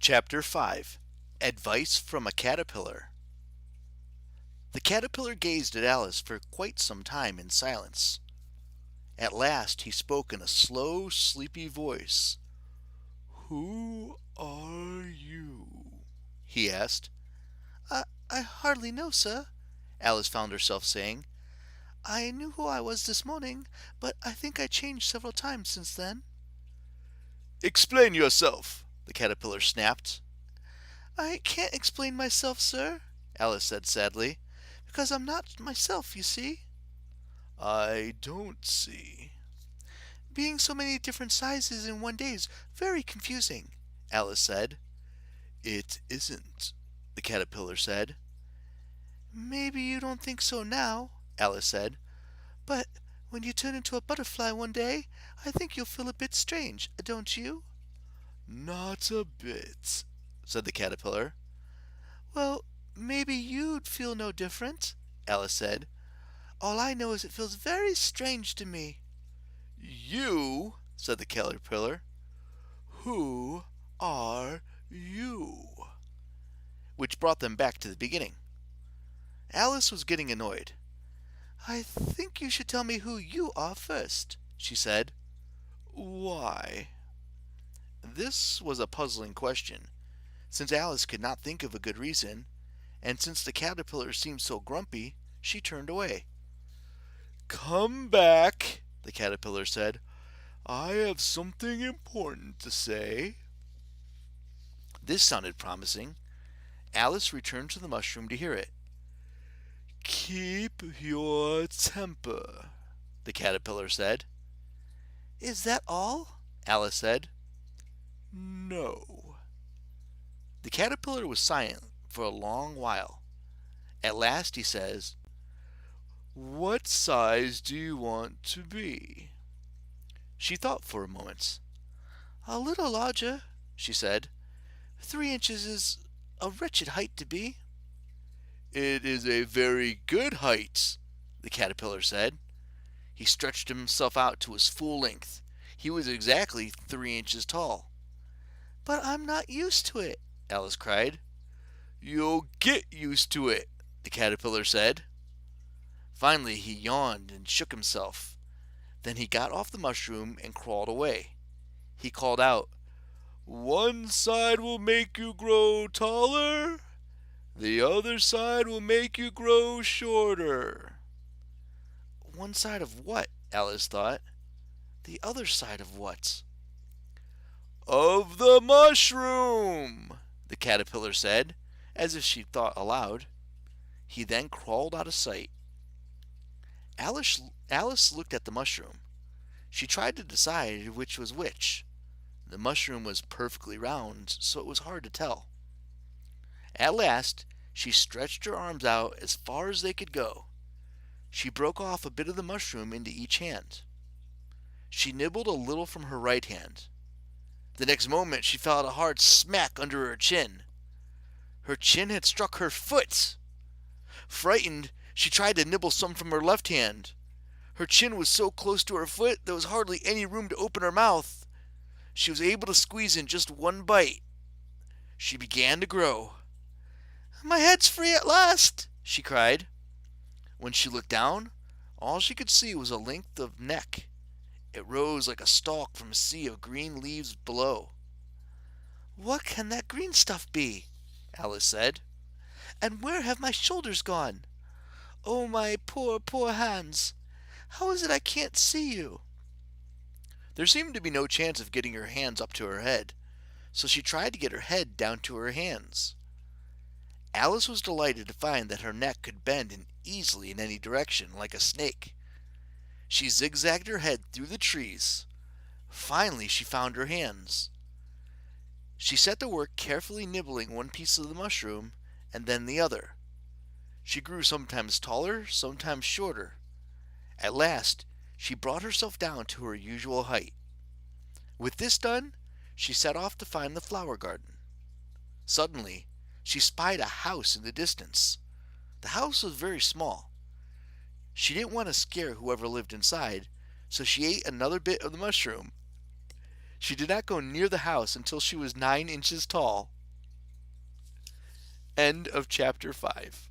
Chapter 5 Advice from a Caterpillar. The caterpillar gazed at Alice for quite some time in silence. At last he spoke in a slow, sleepy voice. "Who are you?" he asked. I hardly know, sir," Alice found herself saying. "I knew who I was this morning, but I think I changed several times since then." "Explain yourself," the caterpillar snapped. "I can't explain myself, sir," Alice said sadly, "because I'm not myself, you see." "I don't see." "Being so many different sizes in one day is very confusing," Alice said. "It isn't," the caterpillar said. "Maybe you don't think so now," Alice said, "but when you turn into a butterfly one day, I think you'll feel a bit strange, don't you?" "Not a bit," said the caterpillar. "Well, maybe you'd feel no different," Alice said. "All I know is it feels very strange to me." "You," said the caterpillar. "Who are you?" Which brought them back to the beginning. Alice was getting annoyed. "I think you should tell me who you are first," she said. "Why?" This was a puzzling question, since Alice could not think of a good reason, and since the caterpillar seemed so grumpy, she turned away. "Come back," the caterpillar said. "I have something important to say." This sounded promising. Alice returned to the mushroom to hear it. "Keep your temper," the caterpillar said. "Is that all?" Alice said. "No." The caterpillar was silent for a long while. At last he says, "What size do you want to be?" She thought for a moment. "A little larger," she said. 3 inches is a wretched height to be." "It is a very good height," the caterpillar said. He stretched himself out to his full length. He was exactly 3 inches tall. "But I'm not used to it," Alice cried. "You'll get used to it," the caterpillar said. Finally he yawned and shook himself. Then he got off the mushroom and crawled away. He called out, "One side will make you grow taller. The other side will make you grow shorter." One side of what? Alice thought. The other side of what? "Of the mushroom," the caterpillar said, as if she thought aloud. He then crawled out of sight. Alice looked at the mushroom. She tried to decide which was which. The mushroom was perfectly round, so it was hard to tell. At last, she stretched her arms out as far as they could go. She broke off a bit of the mushroom into each hand. She nibbled a little from her right hand. The next moment she felt a hard smack under her chin. Her chin had struck her foot. Frightened, she tried to nibble some from her left hand. Her chin was so close to her foot there was hardly any room to open her mouth. She was able to squeeze in just one bite. She began to grow. "My head's free at last," she cried. When she looked down, all she could see was a length of neck. It rose like a stalk from a sea of green leaves below. "What can that green stuff be?" Alice said. "And where have my shoulders gone? Oh, my poor, poor hands! How is it I can't see you?" There seemed to be no chance of getting her hands up to her head, so she tried to get her head down to her hands. Alice was delighted to find that her neck could bend easily in any direction, like a snake. She zigzagged her head through the trees. Finally she found her hands. She set to work carefully nibbling one piece of the mushroom and then the other. She grew sometimes taller, sometimes shorter. At last she brought herself down to her usual height. With this done, she set off to find the flower garden. Suddenly, she spied a house in the distance. The house was very small. She didn't want to scare whoever lived inside, so she ate another bit of the mushroom. She did not go near the house until she was 9 inches tall. End of chapter 5.